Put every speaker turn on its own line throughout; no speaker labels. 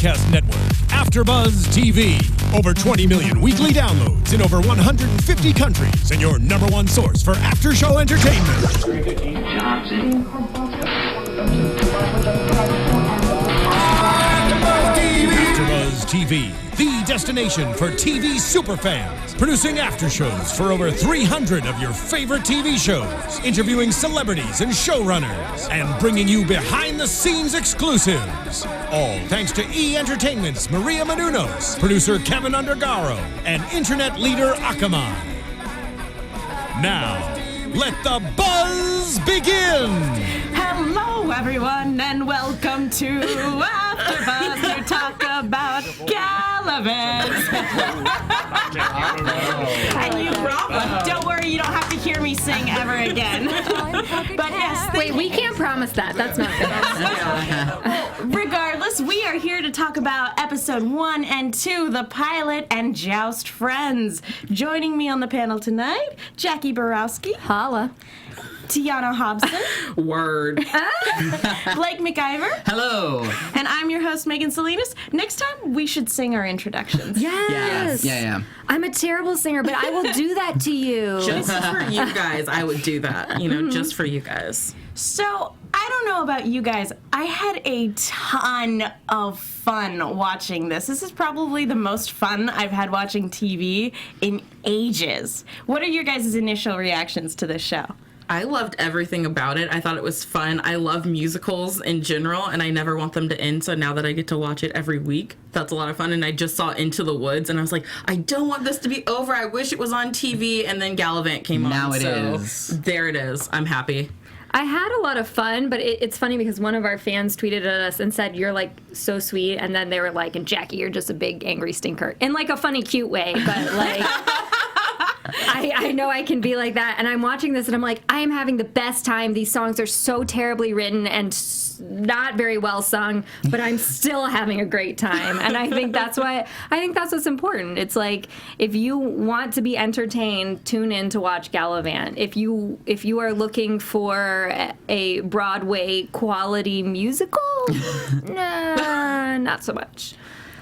broadcast network, AFTERBUZZ TV. Over 20 million weekly downloads in over 150 countries, and your number one source for after-show entertainment. AFTERBUZZ TV, the destination for TV superfans. Producing aftershows for over 300 of your favorite TV shows. Interviewing celebrities and showrunners. And bringing you behind-the-scenes exclusives. All thanks to E! Entertainment's Maria Menounos, producer Kevin Undergaro, and internet leader Akamai. Now, let the buzz begin!
Hello, everyone, and welcome to AfterBuzz. We talk about Galavant. And you brought don't worry, you don't have to hear me sing ever again. But yes,
wait, we can't promise that. That's not good.
Regardless, we are here to talk about episode 1 and 2, the pilot and Joust friends. Joining me on the panel tonight, Jacque Borowski.
Holla.
Tiona Hobson.
Word.
Blake McIver.
Hello.
And I'm your host, Megan Salinas. Next time, we should sing our introductions.
Yes.
Yeah.
I'm a terrible singer, but I will do that to you.
Just for you guys, I would do that. Just for you guys.
So, I don't know about you guys. I had a ton of fun watching this. This is probably the most fun I've had watching TV in ages. What are your guys' initial reactions to this show?
I loved everything about it. I thought it was fun. I love musicals in general, and I never want them to end, so now that I get to watch it every week, that's a lot of fun. And I just saw Into the Woods, and I was like, I don't want this to be over. I wish it was on TV, and then Galavant came on.
Now it is.
There it is. I'm happy.
I had a lot of fun, but it's funny because one of our fans tweeted at us and said, you're, like, so sweet, and then they were like, and Jacque, you're just a big angry stinker. In, like, a funny, cute way, but, like... I know I can be like that, and I'm watching this and I'm like, I am having the best time. These songs are so terribly written and not very well sung, but I'm still having a great time. And I think that's what's important. It's like, if you want to be entertained, tune in to watch Galavant. If you are looking for a Broadway quality musical, nah, not so much.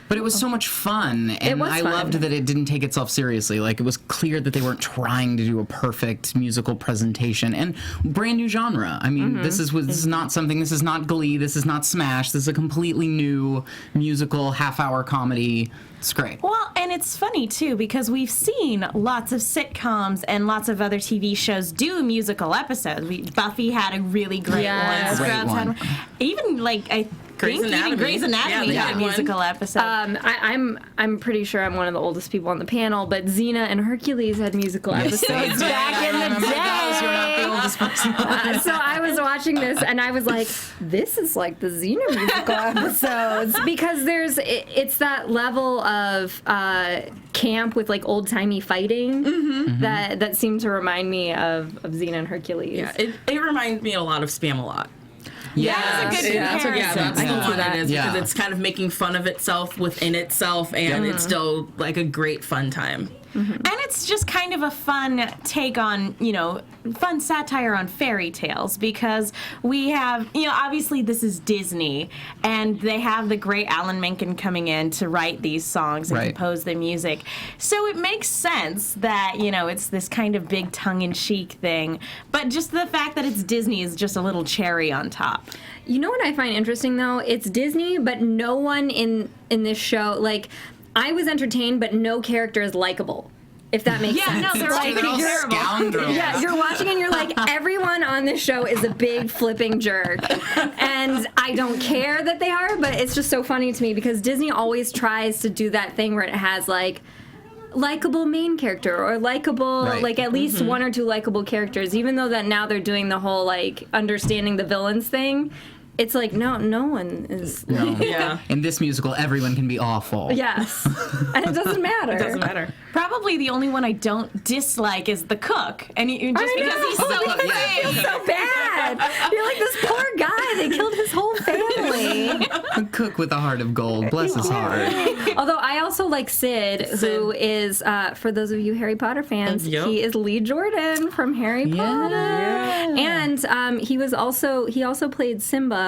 But it was so much fun, and I loved that it didn't take itself seriously. Like, it was clear that they weren't trying to do a perfect musical presentation, and brand new genre. I mean, this is not something. This is not Glee. This is not Smash. This is a completely new musical half-hour comedy. It's great.
Well, and it's funny, too, because we've seen lots of sitcoms and lots of other TV shows do musical episodes. Buffy had a really great one.
Great one.
Even, like, Grey's Anatomy had a musical episode.
I'm pretty sure I'm one of the oldest people on the panel, but Xena and Hercules had musical episodes back in the day.
You're not the oldest person.
So I was watching this and I was like, this is like the Xena musical episodes, because it's that level of camp with like old timey fighting that seemed to remind me of Xena and Hercules.
Yeah, it reminds me a lot of Spam-A-Lot.
Yeah, that's a good comparison.
That's the one it is, because
Yeah.
it's kind of making fun of itself within itself, and it's still like a great fun time.
And it's just kind of a fun take on, fun satire on fairy tales, because we have, obviously this is Disney, and they have the great Alan Menken coming in to write these songs and compose the music. So it makes sense that, it's this kind of big tongue-in-cheek thing, but just the fact that it's Disney is just a little cherry on top.
You know what I find interesting, though? It's Disney, but no one in this show, like, I was entertained, but no character is likable. If that makes sense.
Yeah, no, they're
like,
all terrible.
Scoundrels.
Yeah, you're watching and you're like, everyone on this show is a big flipping jerk. And I don't care that they are, but it's just so funny to me because Disney always tries to do that thing where it has like likable main character or likable, like at least one or two likable characters, even though that now they're doing the whole like understanding the villains thing. It's like, no one is.
No. Yeah. In this musical, everyone can be awful.
Yes. And it doesn't matter.
It doesn't matter.
Probably the only one I don't dislike is the cook. And just because he's so
I feel so bad. You're like, this poor guy. They killed his whole family.
A cook with a heart of gold. Bless his heart.
Although I also like Sid, who is, for those of you Harry Potter fans, he is Lee Jordan from Harry Potter.
Yeah.
And he also played Simba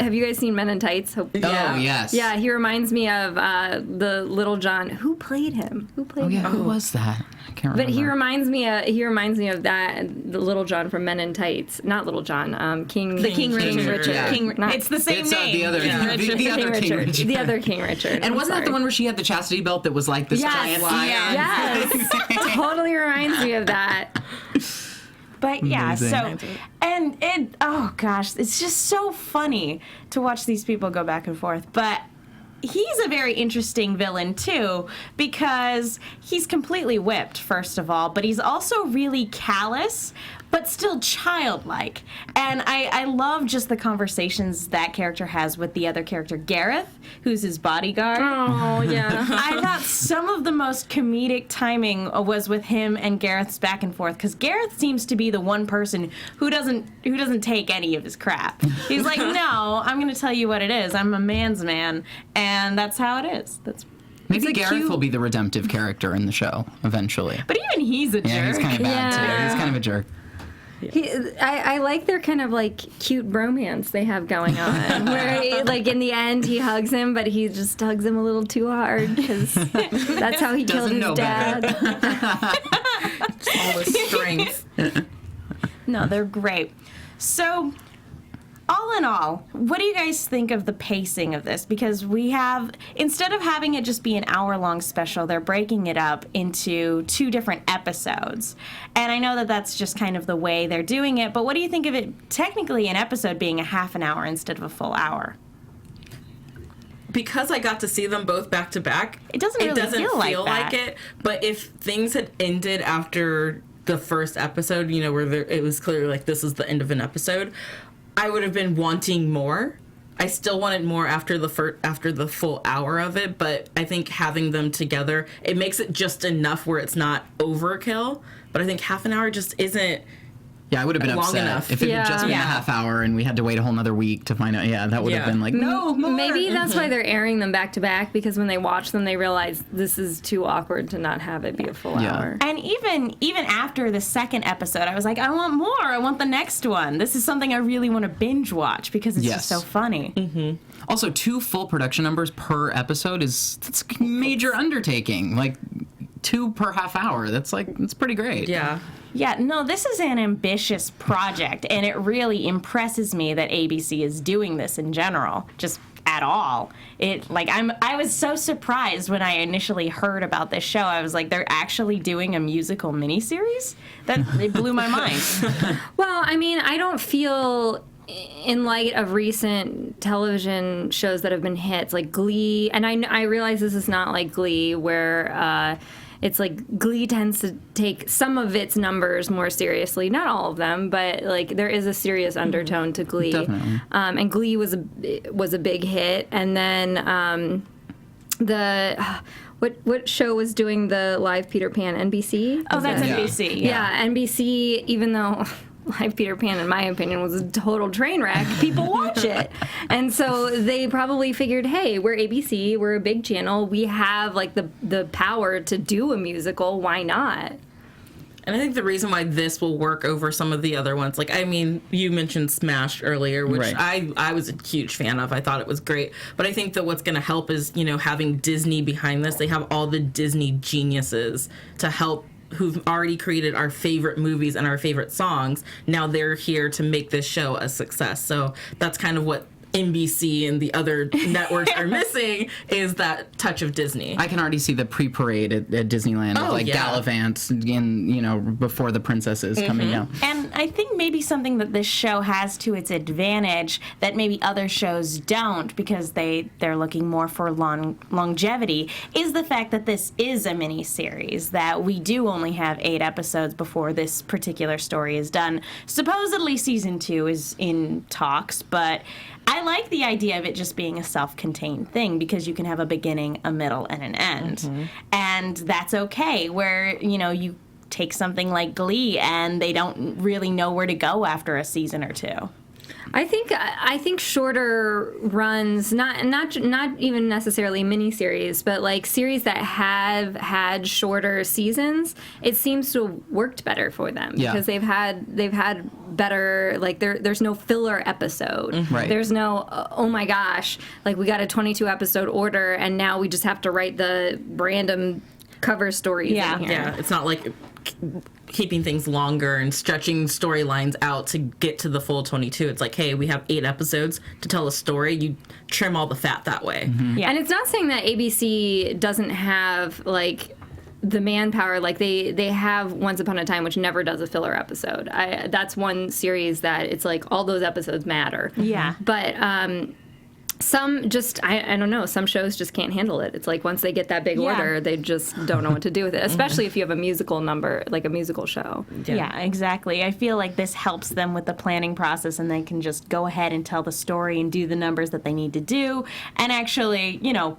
have you guys seen Men in Tights?
Oh, yes.
Yeah, he reminds me of the Little John. Who played him?
Who was that? I can't remember.
But he reminds me of that, the Little John from Men in Tights. Not Little John. King Richard.
Yeah.
It's the same name.
The other, the other King Richard.
The other King Richard.
And wasn't that the one where she had the chastity belt that was like this giant lion?
Yes. Totally reminds me of that.
But yeah,
Amazing.
oh gosh, it's just so funny to watch these people go back and forth. But he's a very interesting villain too, because he's completely whipped, first of all, but he's also really callous, but still childlike. And I love just the conversations that character has with the other character, Gareth, who's his bodyguard.
Oh, yeah.
I thought some of the most comedic timing was with him and Gareth's back and forth, because Gareth seems to be the one person who doesn't take any of his crap. He's like, no, I'm going to tell you what it is. I'm a man's man, and that's how it is.
Maybe Gareth will be the redemptive character in the show eventually.
But even he's a jerk.
Yeah, he's kind of bad too. He's kind of a jerk.
I like their kind of like cute bromance they have going on, where in the end he hugs him, but he just hugs him a little too hard because that's how he killed his dad.
All the strength.
No, they're great. So, all in all, what do you guys think of the pacing of this? Because instead of having it just be an hour-long special, they're breaking it up into 2 different episodes. And I know that that's just kind of the way they're doing it, but what do you think of it, technically an episode being a half an hour instead of a full hour?
Because I got to see them both back to back,
it doesn't feel
like it. But if things had ended after the first episode, where it was clearly like this is the end of an episode, I would have been wanting more. I still wanted more after the full hour of it, but I think having them together, it makes it just enough where it's not overkill. But I think half an hour just isn't.
Yeah, I would have been
long
upset
enough.
if it had just been a half hour and we had to wait a whole nother week to find out. Yeah, that would have been like, no, more.
Maybe that's why they're airing them back to back, because when they watch them, they realize this is too awkward to not have it be a full hour.
And even after the second episode, I was like, I want more. I want the next one. This is something I really want to binge watch because it's just so funny.
Mm-hmm. Also, 2 full production numbers per episode that's a major undertaking. Like 2 per half hour. That's pretty great.
Yeah.
Yeah, no, this is an ambitious project, and it really impresses me that ABC is doing this in general, just at all. I was so surprised when I initially heard about this show. I was like, they're actually doing a musical miniseries? It blew my mind.
Well, I mean, I don't feel, in light of recent television shows that have been hits, like Glee, and I realize this is not like Glee, where it's like Glee tends to take some of its numbers more seriously. Not all of them, but like there is a serious undertone to Glee.
Definitely.
And Glee was a big hit. And then what show was doing the live Peter Pan? NBC?
Oh, that's NBC.
Yeah, NBC, even though Live Peter Pan, in my opinion, was a total train wreck, people watch it. And so they probably figured, hey, we're ABC, we're a big channel, we have like the power to do a musical, why not?
And I think the reason why this will work over some of the other ones, like, I mean, you mentioned Smash earlier, which I was a huge fan of. I thought it was great. But I think that what's going to help is, having Disney behind this. They have all the Disney geniuses to help, who've already created our favorite movies and our favorite songs. Now they're here to make this show a success. So that's kind of what NBC and the other networks are missing, is that touch of Disney.
I can already see the pre-parade at Disneyland, Galavant, before the princesses coming down.
And I think maybe something that this show has to its advantage that maybe other shows don't, because they're looking more for longevity, is the fact that this is a mini-series, that we do only have 8 episodes before this particular story is done. Supposedly season 2 is in talks, but I like the idea of it just being a self-contained thing, because you can have a beginning, a middle, and an end. Mm-hmm. And that's okay, where, you take something like Glee and they don't really know where to go after a season or 2.
I think shorter runs, not even necessarily miniseries, but like series that have had shorter seasons, it seems to have worked better for them because they've had better, like there's no filler episode.
Right.
There's no oh my gosh, like we got a 22 episode order and now we just have to write the random cover stories in here.
Yeah, it's not like keeping things longer and stretching storylines out to get to the full 22. It's like, hey, we have 8 episodes to tell a story. You trim all the fat that way.
Yeah. And it's not saying that ABC doesn't have like the manpower. Like they have Once Upon a Time, which never does a filler episode. That's one series that it's like all those episodes matter.
Yeah.
But some just, I don't know, some shows just can't handle it. It's like once they get that big order, they just don't know what to do with it, especially if you have a musical number, like a musical show.
Yeah, exactly. I feel like this helps them with the planning process and they can just go ahead and tell the story and do the numbers that they need to do. And actually, you know,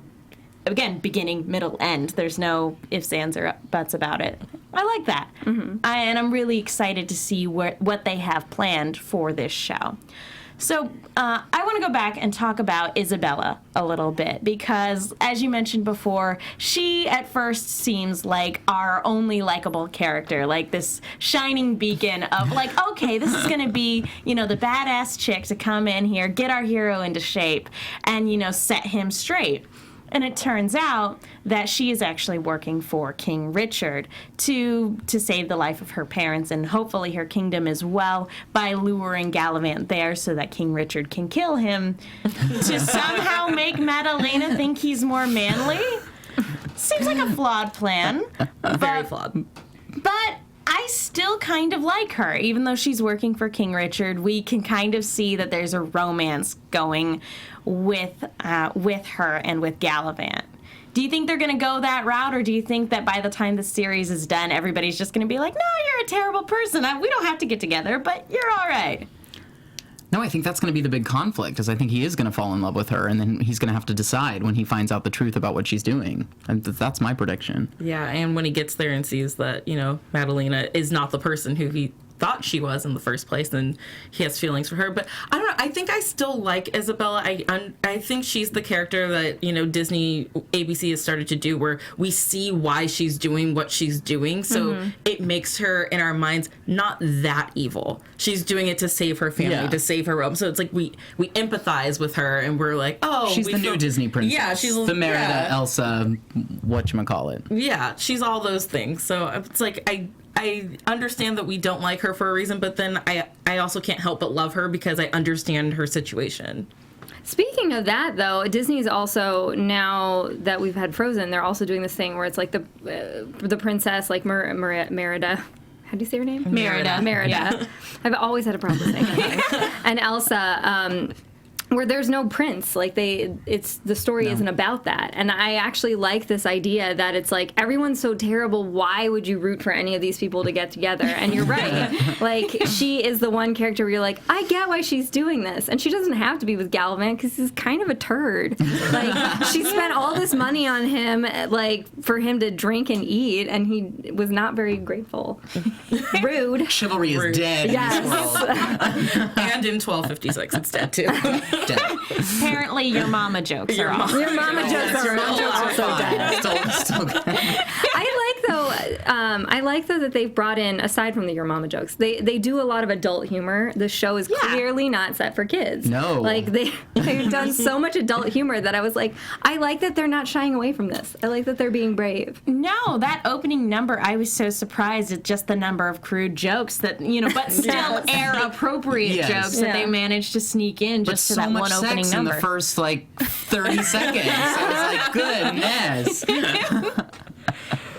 again, beginning, middle, end. There's no ifs, ands, or buts about it. I like that. And I'm really excited to see what they have planned for this show. So I want to go back and talk about Isabella a little bit because, as you mentioned before, she at first seems like our only likable character, like this shining beacon of like, okay, this is going to be, you know, the badass chick to come in here, get our hero into shape, and, you know, set him straight. And it turns out that she is actually working for King Richard to save the life of her parents and hopefully her kingdom as well by luring Galavant there so that King Richard can kill him to somehow make Madalena think he's more manly. Seems like a flawed plan.
Very flawed.
But I still kind of like her. Even though she's working for King Richard, we can kind of see that there's a romance going with her and with Galavant. Do you think they're going to go that route, or do you think that by the time the series is done, everybody's just going to be like, no, you're a terrible person. We don't have to get together, but you're all right?
No, I think that's going to be the big conflict, is I think he is going to fall in love with her, and then he's going to have to decide when he finds out the truth about what she's doing. And that's my prediction.
Yeah, and when he gets there and sees that, you know, Madalena is not the person who he thought she was in the first place, and he has feelings for her. But I don't know, I think I still like Isabella. I think she's the character that, you know, Disney, ABC has started to do, where we see why she's doing what she's doing, so it makes her, in our minds, not that evil. She's doing it to save her family, to save her realm. So it's like we empathize with her, and we're like, oh,
she's the new Disney princess.
Yeah, she's
the Merida, Elsa, whatchamacallit.
Yeah, she's all those things. So it's like I understand that we don't like her for a reason, but then I also can't help but love her because I understand her situation.
Speaking of that, though, Disney's also, now that we've had Frozen, they're also doing this thing where it's like the princess, like Merida. How do you say her name?
Merida.
Yeah. I've always had a problem saying her. And Elsa, where there's no prince, like the story isn't about that. And I actually like this idea that it's like, everyone's so terrible, why would you root for any of these people to get together? And you're right, like she is the one character where you're like, I get why she's doing this, and she doesn't have to be with Galavant because he's kind of a turd. Like she spent all this money on him, like for him to drink and eat, and he was not very grateful. Rude.
Chivalry is dead in this world.
And in 1256, it's dead too.
Apparently, your mama jokes are off.
Your mama jokes are also dead.
Still good.
I like though that they've brought in, aside from the Your Mama jokes, they do a lot of adult humor. The show is clearly not set for kids.
No.
Like they've done so much adult humor that I was like, I like that they're not shying away from this. I like that they're being brave.
No, that opening number, I was so surprised at just the number of crude jokes that, you know, but still air-appropriate jokes that they managed to sneak in just for that one opening
sex
number.
in the first, 30 seconds. I was like, goodness.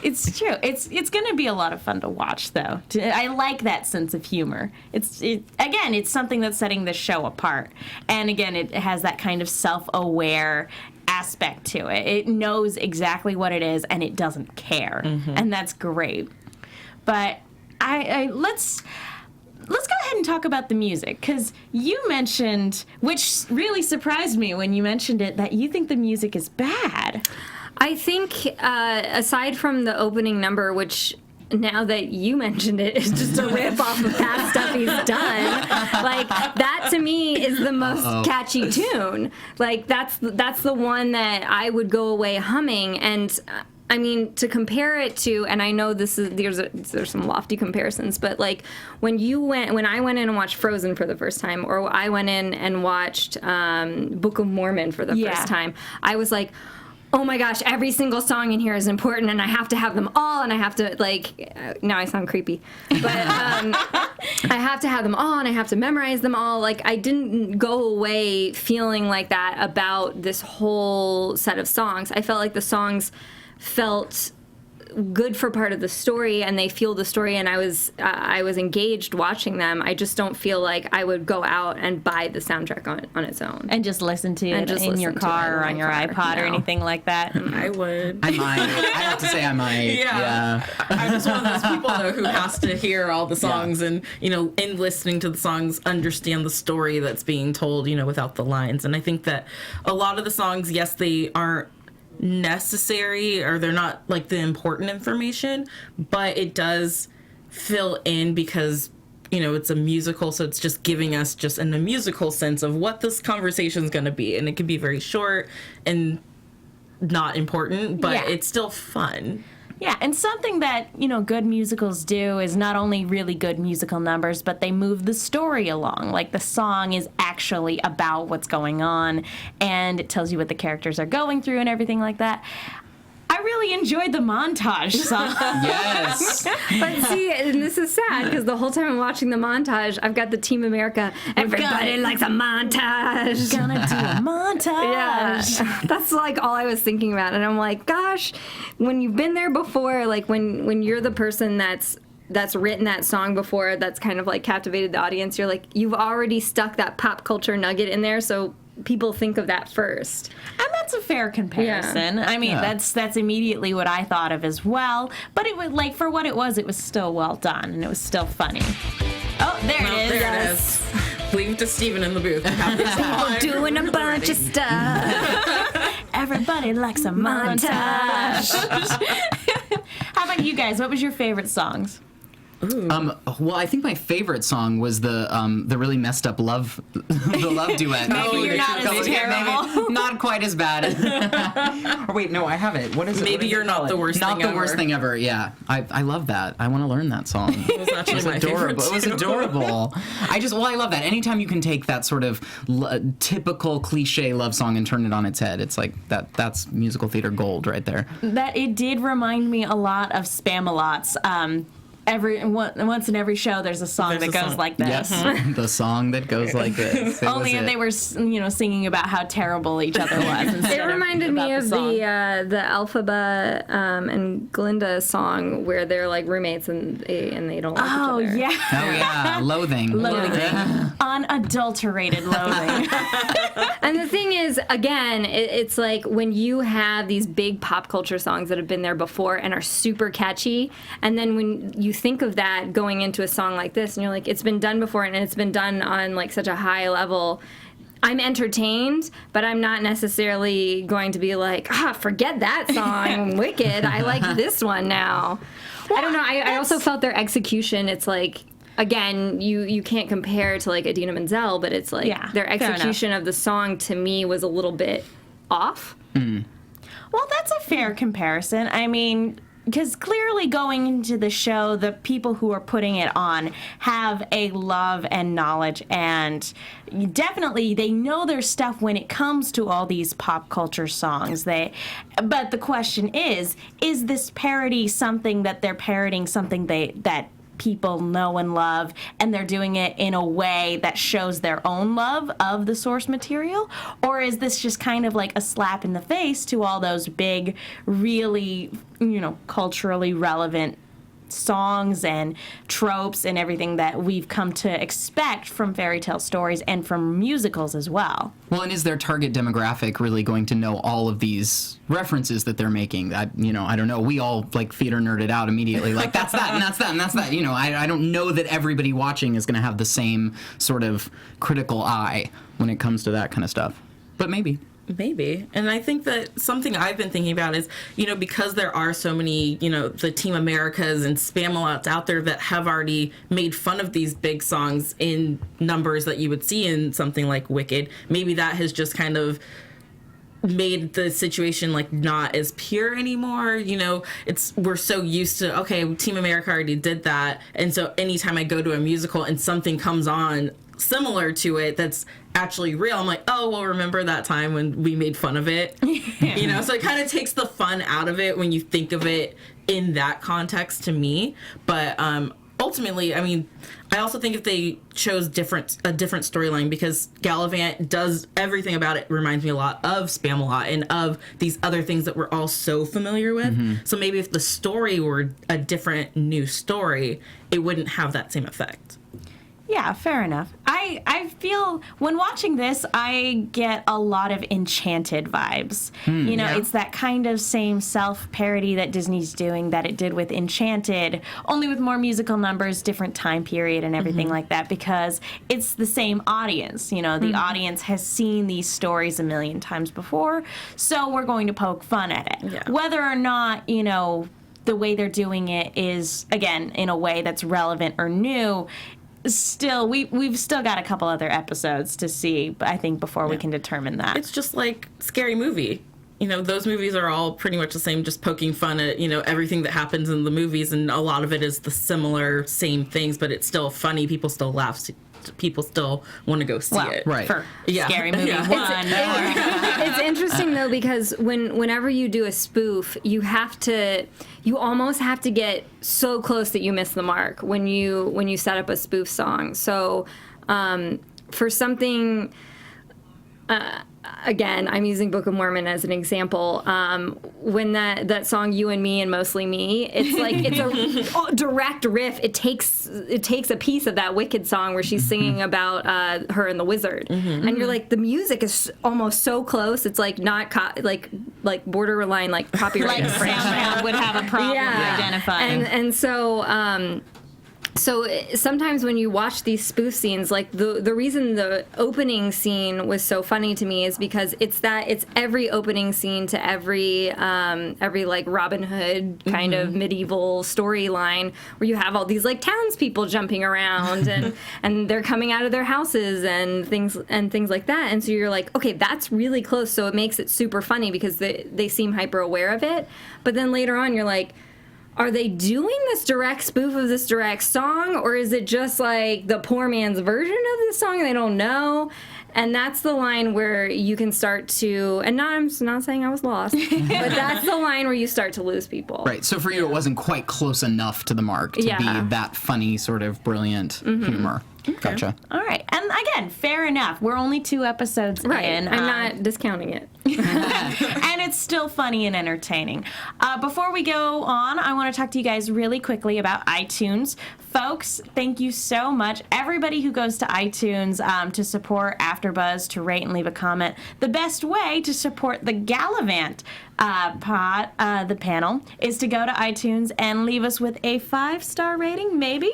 It's true. It's going to be a lot of fun to watch, though. I like that sense of humor. Again, it's something that's setting the show apart. And again, it has that kind of self-aware aspect to it. It knows exactly what it is, and it doesn't care. And that's great. But let's go ahead and talk about the music, because you mentioned, which really surprised me when you mentioned it, that you think the music is bad.
I think, aside from the opening number, which now that you mentioned it, it's just a rip off of past stuff he's done. Like, that to me is the most catchy tune. Like, that's the one that I would go away humming. And I mean, to compare it to, and I know there's some lofty comparisons, but like when I went in and watched Frozen for the first time, or I went in and watched Book of Mormon for the first time, I was like, oh my gosh, every single song in here is important, and I have to have them all, and I have to, like, now I sound creepy, but I have to have them all, and I have to memorize them all. Like, I didn't go away feeling like that about this whole set of songs. I felt like the songs felt good for part of the story, and they fueled the story, and I was engaged watching them. I just don't feel like I would go out and buy the soundtrack on its own
and just listen to it in your car or on your iPod or anything like that.
I would.
I might. I have to say I might.
Yeah. I'm just one of those people though who has to hear all the songs and, you know, in listening to the songs, understand the story that's being told, you know, without the lines. And I think that a lot of the songs, yes, they aren't necessary, or they're not like the important information, but it does fill in because, you know, it's a musical, so it's just giving us just in a musical sense of what this conversation is going to be, and it can be very short and not important, but it's still fun.
Yeah, and something that, you know, good musicals do is not only really good musical numbers, but they move the story along. Like, the song is actually about what's going on, and it tells you what the characters are going through and everything like that. I really enjoyed the montage song.
Yes.
But see, and this is sad, because the whole time I'm watching the montage, I've got the Team America, everybody likes a montage.
Gonna do a montage.
Yeah. That's like all I was thinking about. And I'm like, gosh, when you've been there before, like when you're the person that's written that song before, that's kind of like captivated the audience, you're like, you've already stuck that pop culture nugget in there, so people think of that first.
And that's a fair comparison. Yeah. I mean, that's immediately what I thought of as well. But it was, like, for what it was still well done, and it was still funny. Oh, there it is.
There it is. Leave it to Steven in the booth.
Doing a bunch of stuff.
Everybody likes a montage. How about you guys? What was your favorite songs?
Well, I think my favorite song was the really messed up love duet.
Maybe you're not as terrible.
Maybe not quite as bad. Or wait, no, I have it. What is it?
Maybe you're not the worst thing ever.
Not the worst thing ever, yeah. I love that. I want to learn that song.
It was actually my favorite too.
It was adorable. I love that. Anytime you can take that sort of typical cliche love song and turn it on its head, it's like that's musical theater gold right there.
That it did remind me a lot of Spamalot's. Once in every show, there's a song that goes like this.
Yes, the song that goes like this.
Only if they were, singing about how terrible each other was.
It reminded me of the Alphaba and Glinda song where they're like roommates and they don't like each other.
Oh yeah,
loathing,
unadulterated loathing.
And the thing is, again, it's like when you have these big pop culture songs that have been there before and are super catchy, and then when you think of that going into a song like this, and you're like, it's been done before, and it's been done on like such a high level. I'm entertained, but I'm not necessarily going to be like, forget that song, Wicked. I like this one now. I don't know. I also felt their execution. It's like, again, you can't compare to like Idina Menzel, but it's like their execution of the song to me was a little bit off.
Mm.
Well, that's a fair comparison. I mean, because clearly going into the show, the people who are putting it on have a love and knowledge, and definitely they know their stuff when it comes to all these pop culture songs. But the question is this parody something that they're parodying something that people know and love, and they're doing it in a way that shows their own love of the source material? Or is this just kind of like a slap in the face to all those big, really, culturally relevant songs and tropes and everything that we've come to expect from fairy tale stories and from musicals as well?
Well, and is their target demographic really going to know all of these references that they're making? I don't know. We all like theater nerded out immediately. Like, that's that, and that's that, and that's that. I don't know that everybody watching is going to have the same sort of critical eye when it comes to that kind of stuff. But maybe.
Maybe. And I think that something I've been thinking about is, because there are so many, the Team Americas and Spamalot's out there that have already made fun of these big songs in numbers that you would see in something like Wicked, maybe that has just kind of made the situation like not as pure anymore. We're so used to, okay, Team America already did that. And so anytime I go to a musical and something comes on similar to it that's actually real, I'm like, oh, well, remember that time when we made fun of it? So it kind of takes the fun out of it when you think of it in that context to me. But ultimately, I mean, I also think if they chose a different storyline, because Galavant does everything about it reminds me a lot of Spamalot and of these other things that we're all so familiar with. So maybe if the story were a different new story, it wouldn't have that same effect.
Yeah, fair enough. I feel when watching this, I get a lot of Enchanted vibes. It's that kind of same self-parody that Disney's doing that it did with Enchanted, only with more musical numbers, different time period and everything like that, because it's the same audience. The audience has seen these stories a million times before, so we're going to poke fun at it.
Yeah.
Whether or not, the way they're doing it is, again, in a way that's relevant or new, still, we've still got a couple other episodes to see, I think, before we can determine that.
It's just like Scary Movie. Those movies are all pretty much the same, just poking fun at, everything that happens in the movies, and a lot of it is the similar same things, but it's still funny. People still laugh. People still want to go see it.
Right.
For Scary Movie 1.
It's interesting, though, because whenever you do a spoof, you almost have to get so close that you miss the mark when you set up a spoof song. So for something... again, I'm using Book of Mormon as an example. When that song "You and Me" and "Mostly Me," it's like it's a direct riff. It takes a piece of that Wicked song where she's singing about her and the wizard, and you're like, the music is almost so close. It's like not like borderline like copyright infringement.
SoundCloud would have a problem identifying.
And so. So sometimes when you watch these spoof scenes, like the reason the opening scene was so funny to me is because it's every opening scene to every like Robin Hood kind of medieval storyline where you have all these like townspeople jumping around and they're coming out of their houses and things like that. And so you're like, okay, that's really close. So it makes it super funny because they seem hyper aware of it. But then later on, you're like, are they doing this direct spoof of this direct song, or is it just like the poor man's version of this song and they don't know? And that's the line where you can start to, and I'm not saying I was lost, but that's the line where you start to lose people.
Right. So for you, it wasn't quite close enough to the mark to be that funny, sort of brilliant humor. Okay. Gotcha.
All right. And again, fair enough. We're only 2 episodes in.
I'm not discounting it.
And it's still funny and entertaining. Before we go on, I want to talk to you guys really quickly about iTunes. Folks, thank you so much. Everybody who goes to iTunes to support AfterBuzz, to rate and leave a comment. The best way to support the Galavant the panel, is to go to iTunes and leave us with a 5-star rating, maybe.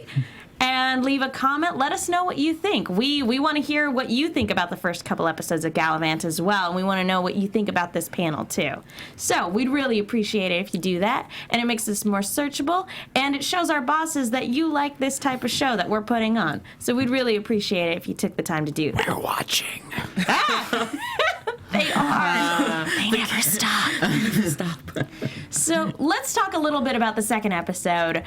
And leave a comment. Let us know what you think. We want to hear what you think about the first couple episodes of Galavant as well. And we want to know what you think about this panel, too. So we'd really appreciate it if you do that. And it makes us more searchable. And it shows our bosses that you like this type of show that we're putting on. So we'd really appreciate it if you took the time to do that.
We're watching.
They are. They never stop. So let's talk a little bit about the second episode.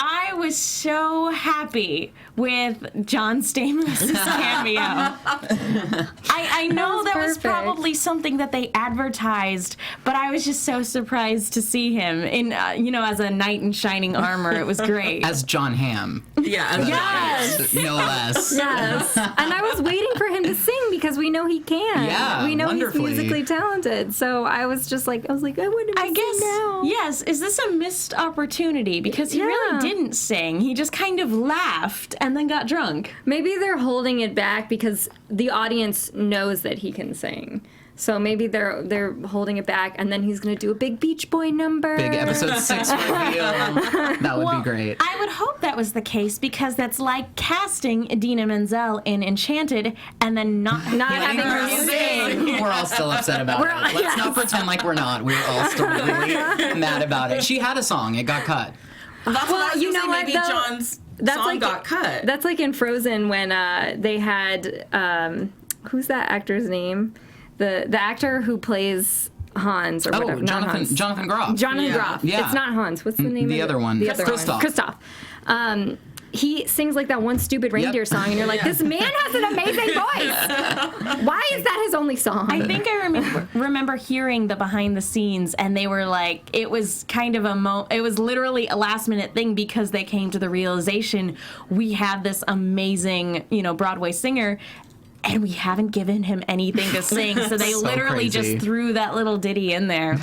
I was so happy with John Stamos' cameo. I know that was probably something that they advertised, but I was just so surprised to see him in, as a knight in shining armor. It was great.
As John Hamm.
Yeah.
Yes.
No less.
Yes. And I was waiting for him to sing because we know he can.
Yeah,
we know
wonderfully.
He's musically talented. So I was like, I want him to sing now.
Yes. Is this a missed opportunity? Because he really didn't sing. He just kind of laughed and then got drunk.
Maybe they're holding it back because the audience knows that he can sing. So maybe they're holding it back, and then he's going to do a big Beach Boy number.
Big episode 6 reveal. That would be great.
I would hope that was the case, because that's like casting Idina Menzel in Enchanted and then not having her sing.
We're all still upset about it. Let's not pretend like we're not. We're all still really mad about it. She had a song. It got cut.
That's what I was gonna say, maybe John's song got cut.
That's like in Frozen when they had who's that actor's name? The actor who plays Hans or whatever.
Jonathan Groff.
Jonathan Groff.
Yeah.
It's not Hans. What's the name of
the other one?
Kristoff. Kristoff. He sings like that one stupid reindeer song, and you're like, this man has an amazing voice. Why is that his only song?
I think I remember hearing the behind the scenes, and they were like, it was kind of it was literally a last minute thing because they came to the realization we have this amazing, Broadway singer, and we haven't given him anything to sing, so they literally
crazy.
just threw that little ditty in there.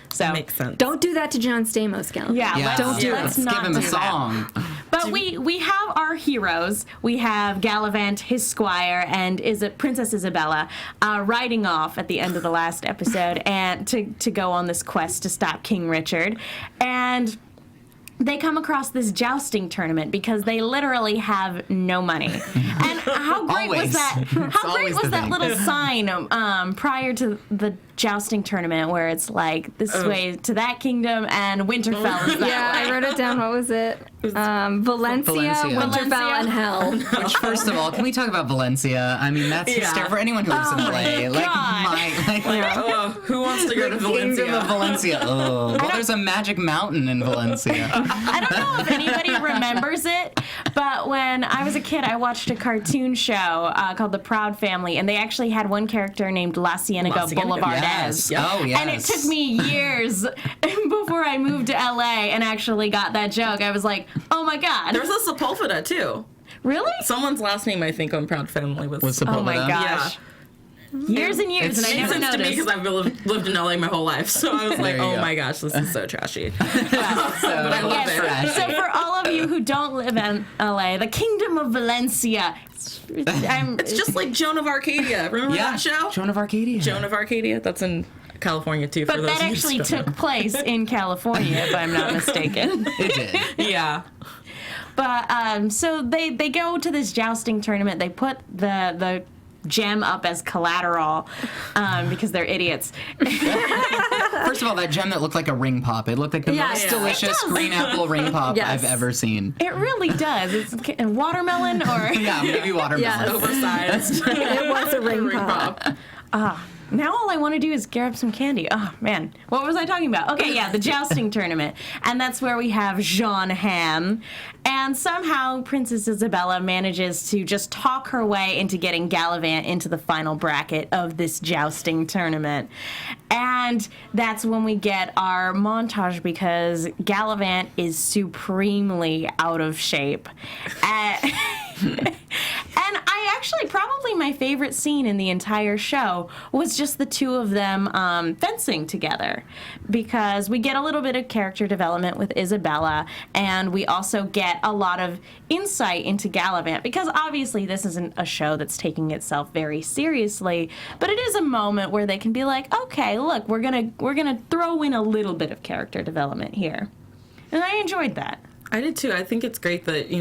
So
makes sense.
Don't do that to John Stamos, Galavant.
Yeah,
don't do
let's
it.
not
Give him a
do that.
song.
But we have our heroes. We have Galavant, his squire, and Princess Isabella riding off at the end of the last episode and to go on this quest to stop King Richard. And they come across this jousting tournament because they literally have no money. And how great was that? How great was that little sign prior to the jousting tournament where it's like this way to that kingdom and Winterfell is that way?
I wrote it down. What was it? Valencia, Winterfell, and Hell.
Which, first of all, can we talk about Valencia? I mean, that's hysterical for anyone who lives in LA.
Who wants to go to
Kingdom of
Valencia?
Valencia. Oh, well, there's a magic mountain in Valencia.
I don't know if anybody remembers it, but when I was a kid, I watched a cartoon show called The Proud Family, and they actually had one character named La Cienega Boulevardez.
Yes. Oh, yes.
And it took me years before I moved to LA and actually got that joke. I was like, oh my God.
There was a Sepulveda, too.
Really?
Someone's last name, I think, on Proud Family was
Sepulveda.
Oh my gosh. Years and years, and I never
It makes sense to me
noticed.
because I've lived in LA my whole life, so I was like,
you
oh
go.
my gosh, this is so trashy.
But I love
Yes. So for all of you who don't live in LA, the Kingdom of Valencia.
It's just like Joan of Arcadia. Remember that show?
Joan of Arcadia.
Joan of Arcadia. That's in California too.
But
for those
that
who
actually
don't know.
took place in California, if I'm not mistaken.
It did.
Yeah.
But so they go to this jousting tournament. They put the gem up as collateral because they're idiots.
First of all, that gem that looked like a ring pop. It looked like the most delicious green apple ring pop I've ever seen.
It really does. It's watermelon or
Yeah, maybe watermelon.
Yes.
Oversized.
It was a ring pop.
now all I want to do is grab some candy. Oh, man. What was I talking about? Okay, yeah, the jousting tournament. And that's where we have Jean Ham. And somehow Princess Isabella manages to just talk her way into getting Galavant into the final bracket of this jousting tournament. And that's when we get our montage because Galavant is supremely out of shape. And I actually, probably my favorite scene in the entire show was just the two of them fencing together because we get a little bit of character development with Isabella and we also get a lot of insight into Galavant because obviously this isn't a show that's taking itself very seriously, but it is a moment where they can be like, okay, look, we're gonna throw in a little bit of character development here. And I enjoyed that.
I did too. I think it's great that,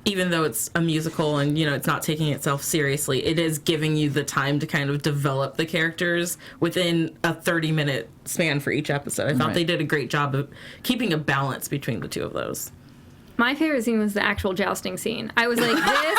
even though it's a musical and, it's not taking itself seriously, it is giving you the time to kind of develop the characters within a 30-minute span for each episode. I thought they did a great job of keeping a balance between the two of those.
My favorite scene was the actual jousting scene. I was like, this...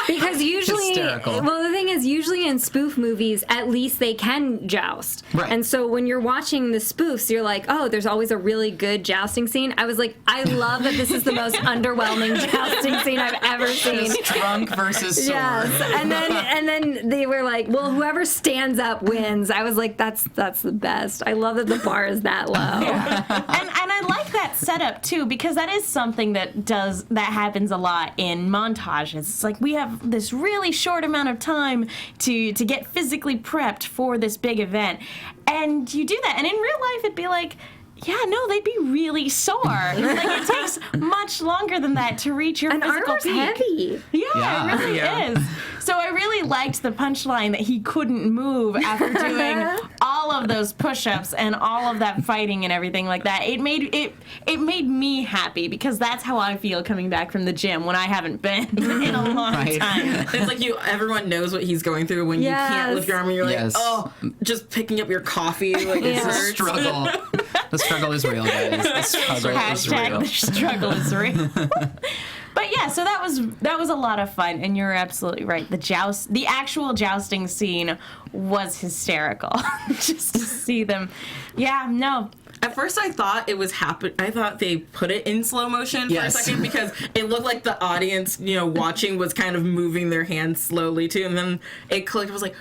Because usually...
Hysterical.
Well, the thing is, usually in spoof movies, at least they can joust.
Right.
And so when you're watching the spoofs, you're like, oh, there's always a really good jousting scene. I was like, I love that this is the most underwhelming jousting scene I've ever seen.
Just drunk versus sword.
Yes, and then they were like, well, whoever stands up wins. I was like, that's the best. I love that the bar is that low.
And I like that setup too because that is something that happens a lot in montages. It's like we have this really short amount of time to get physically prepped for this big event, and you do that. And in real life, it'd be like, yeah, no, they'd be really sore. Like it takes much longer than that to reach your physical
armor's
peak.
heavy.
Yeah, it really is. So I really liked the punchline that he couldn't move after doing all all of those push-ups and all of that fighting and everything like that, it made me happy because that's how I feel coming back from the gym when I haven't been in a long time.
It's like everyone knows what he's going through when you can't lift your arm and you're like, oh, just picking up your coffee. Like,
it's a struggle. The struggle is real, guys. The struggle is real.
The struggle is real. But yeah, so that was a lot of fun, and you're absolutely right. The actual jousting scene was hysterical. Just to see them. Yeah, no.
At first, I thought it was I thought they put it in slow motion for a second because it looked like the audience, watching was kind of moving their hands slowly too, and then it clicked. I was like,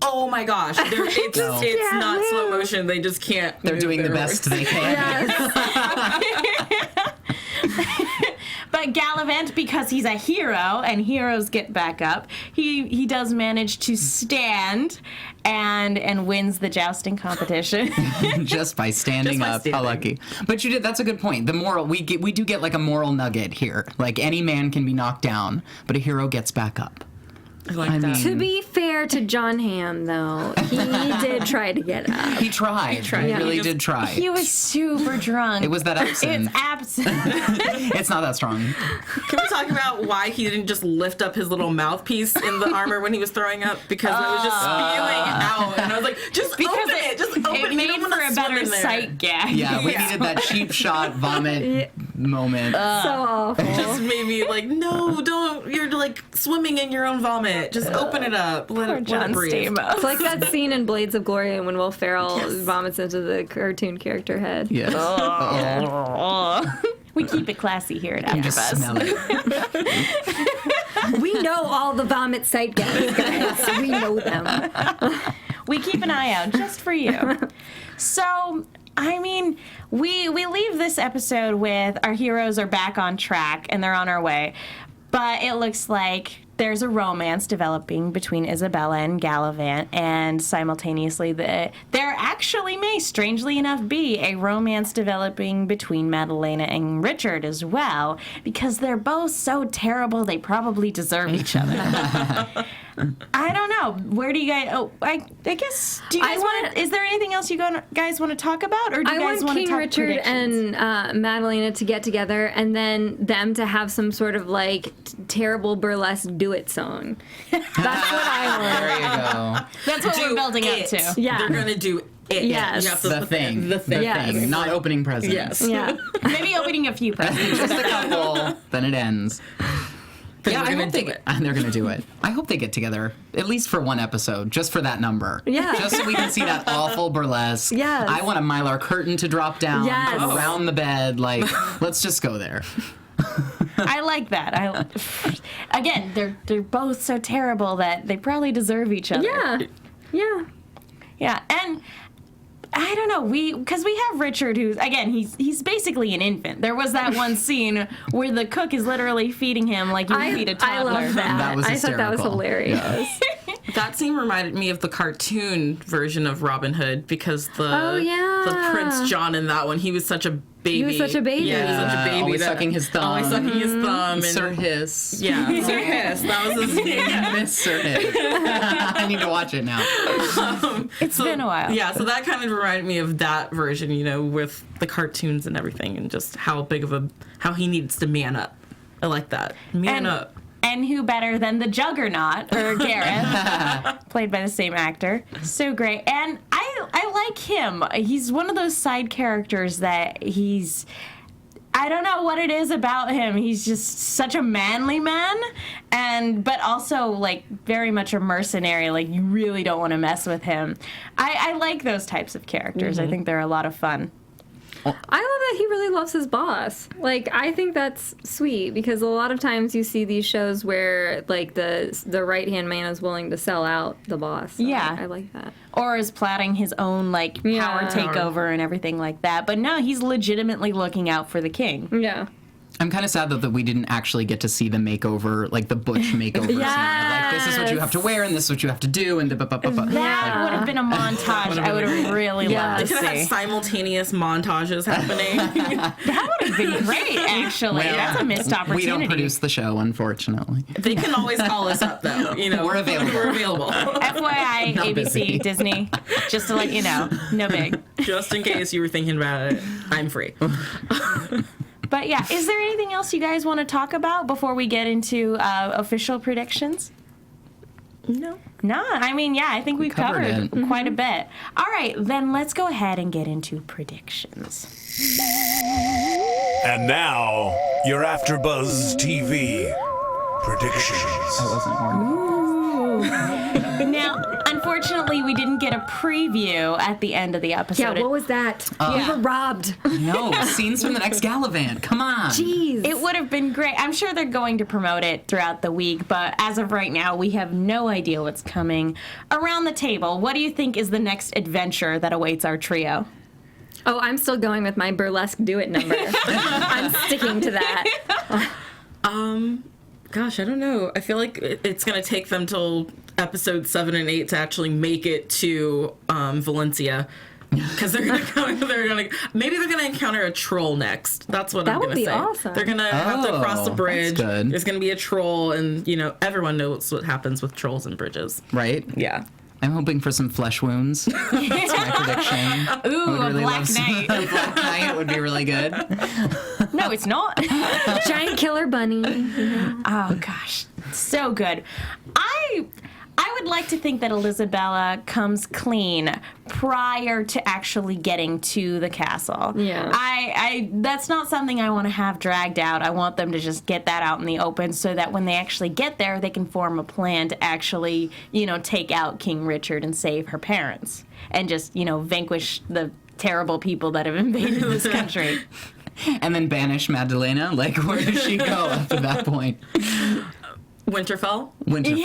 oh my gosh, it's not slow motion. They just can't.
They're doing the best they can.
But Galavant, because he's a hero and heroes get back up, he does manage to stand and wins the jousting competition.
Just by standing up. How lucky. But you did. That's a good point. The moral, we do get like a moral nugget here. Like any man can be knocked down, but a hero gets back up.
I mean,
to be fair to John Hamm, though, he did try to get up.
He tried. He really did try.
He was super drunk.
It was that absinthe.
It's absinthe.
It's not that strong.
Can we talk about why he didn't just lift up his little mouthpiece in the armor when he was throwing up? Because it was just spewing out. And I was like, just open it. Just open it.
It made for a better sight gag.
Yeah, we needed that cheap shot vomit moment.
So awful.
Just made me like, no, don't. You're like swimming in your own vomit. Just open it up. Let it breathe.
It's like that scene in Blades of Glory when Will Ferrell vomits into the cartoon character head.
Yes.
We keep it classy here at AfterBuzz.
Just smell it.
We know all the vomit sight gags, guys. We know them.
We keep an eye out just for you. So, I mean, we leave this episode with our heroes are back on track and they're on our way. But it looks like there's a romance developing between Isabella and Galavant, and simultaneously there actually may, strangely enough, be a romance developing between Madalena and Richard as well, because they're both so terrible they probably deserve each other. I don't know. Where do you guys? Oh, I guess. Do you guys want? Is there anything else you guys want to talk about, or do you guys want to talk
King Richard and Madalena to get together, and then them to have some sort of like terrible burlesque do-it song. That's what I want.
There you go.
That's what we're building up to.
Yeah,
they're gonna do it.
Yes.
You have to
The thing.
Yes.
Not opening presents.
Yes.
Yeah.
Maybe opening a few presents.
Just a couple, then it ends.
Yeah,
I hope
do it.
they're going to do it. I hope they get together, at least for one episode, just for that number.
Yeah.
Just so we can see that awful burlesque.
Yes.
I want a Mylar curtain to drop down around the bed. Like, let's just go there.
I like that. Again, they're both so terrible that they probably deserve each other.
Yeah. Yeah.
Yeah, and I don't know, because we have Richard, who's, again, he's basically an infant. There was that one scene where the cook is literally feeding him like you feed a toddler.
I love that.
That was
I thought that was
hysterical.
hilarious.
Yeah.
That scene reminded me of the cartoon version of Robin Hood because the Prince John in that one, he was such a baby.
He was such a baby.
Yeah, he was such a baby.
Always sucking his thumb.
Always sucking his thumb. And,
Sir Hiss.
Yeah, Sir Hiss. That was his name.
Miss Sir Hiss. I need to watch it now.
It's been a while.
Yeah, so that kind of reminded me of that version, with the cartoons and everything, and just how he needs to man up. I like that. Man up.
And who better than the Juggernaut, or Gareth, played by the same actor. So great. And I like him. He's one of those side characters that I don't know what it is about him. He's just such a manly man, but also like very much a mercenary. Like you really don't want to mess with him. I like those types of characters. I think they're a lot of fun.
I love that he really loves his boss. Like, I think that's sweet because a lot of times you see these shows where, like, the right-hand man is willing to sell out the boss. So
Yeah.
I like that.
Or is plotting his own, like, power takeover and everything like that. But no, he's legitimately looking out for the king.
Yeah.
I'm kind of sad though that we didn't actually get to see the makeover, like the butch makeover scene. Like, this is what you have to wear, and this is what you have to do, and
That would have been a montage I would have really loved to
They could have
see.
had simultaneous montages happening.
That would have been great, actually. That's a missed opportunity.
We don't produce the show, unfortunately.
They can always call us up, though. You know,
We're available.
We're available.
FYI,
Not
ABC,
busy.
Disney, just to let you know, no big.
Just in case you were thinking about it, I'm free.
But yeah, is there anything else you guys want to talk about before we get into official predictions?
No.
No, I mean, yeah, I think we've
covered
covered quite a bit. All right, then let's go ahead and get into predictions.
And now, your AfterBuzz TV predictions.
That wasn't hard.
Now, unfortunately, we didn't get a preview at the end of the episode.
Yeah, what was that? We were robbed.
No, scenes from the next Galavant. Come on.
Jeez.
It would have been great. I'm sure they're going to promote it throughout the week, but as of right now, we have no idea what's coming. Around the table, what do you think is the next adventure that awaits our trio?
Oh, I'm still going with my burlesque do it number. I'm sticking to that.
Gosh, I don't know. I feel like it's going to take them till episode 7 and 8 to actually make it to Valencia. Because maybe they're gonna encounter a troll next. That's what I'm gonna say.
That would be awesome.
They're gonna have to cross the bridge.
That's good.
There's gonna be a troll, and everyone knows what happens with trolls and bridges.
Right?
Yeah.
I'm hoping for some flesh wounds. That's my prediction.
Ooh, a Black Knight.
A Black Knight would be really good.
No, it's not.
Giant killer bunny.
Oh gosh, so good. I would like to think that Isabella comes clean prior to actually getting to the castle.
Yeah.
I that's not something I want to have dragged out. I want them to just get that out in the open so that when they actually get there, they can form a plan to actually, take out King Richard and save her parents and just, vanquish the terrible people that have invaded this country.
And then banish Madalena? Like, where does she go after that point?
Winterfell?
Winterfell. She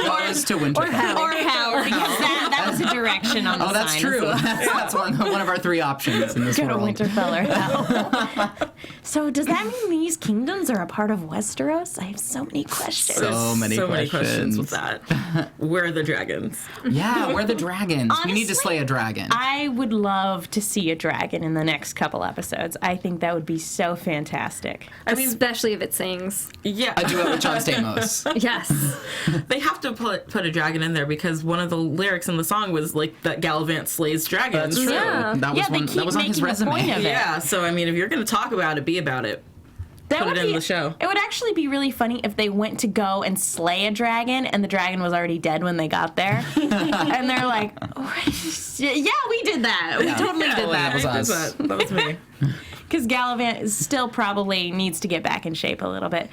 goes to Winterfell.
Or hell, because that was a direction on the sign.
Oh, that's true. That's one of our 3 options in this
Go to
world.
Winterfell or hell. So does that mean these kingdoms are a part of Westeros? I have so many questions.
So many questions
with that. Where are the dragons?
Yeah, where are the dragons? We need to
Honestly,
slay a dragon.
I would love to see a dragon in the next couple episodes. I think that would be so fantastic.
Especially if it sings.
Yeah.
A duet with John Stamos.
Yes.
They have to put a dragon in there because one of the lyrics in the song was like that Galavant slays dragons.
That's true.
Yeah.
That was
they
one.
keep
That was on his
making a
resume.
point of it.
Yeah, so if you're going to talk about it, be about it.
That
Put
would
it in
be-
the show.
It would actually be really funny if they went to go and slay a dragon and the dragon was already dead when they got there. And they're like, yeah, we did that. We totally did that.
was
I did
us.
that was me.
Because Galavant still probably needs to get back in shape a little bit.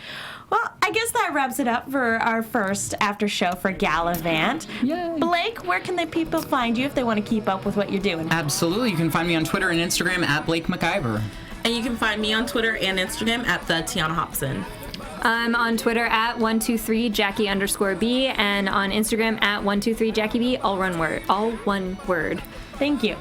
Well, I guess that wraps it up for our first after show for Galavant.
Yay.
Blake, where can the people find you if they want to keep up with what you're doing?
Absolutely. You can find me on Twitter and Instagram at Blake McIver.
And you can find me on Twitter and Instagram at the Tiona Hobson.
I'm on Twitter at 123Jackie_B and on Instagram at 123JackieB, all one word.
Thank you.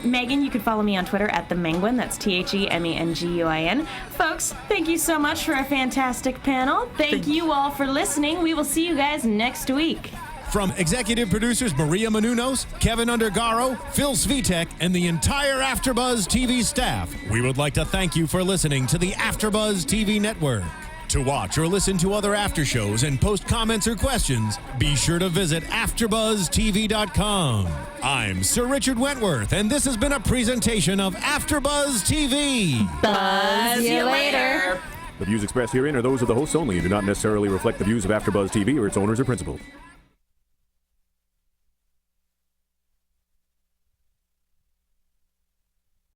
Megan, you can follow me on Twitter at TheMenguin. That's TheMenguin. Folks, thank you so much for a fantastic panel. Thank you all for listening. We will see you guys next week.
From executive producers Maria Menounos, Kevin Undergaro, Phil Svitek, and the entire AfterBuzz TV staff, we would like to thank you for listening to the AfterBuzz TV network. To watch or listen to other after shows and post comments or questions, be sure to visit AfterBuzzTV.com. I'm Sir Richard Wentworth, and this has been a presentation of AfterBuzz TV.
Buzz you later.
The views expressed herein are those of the hosts only and do not necessarily reflect the views of AfterBuzz TV or its owners or principals.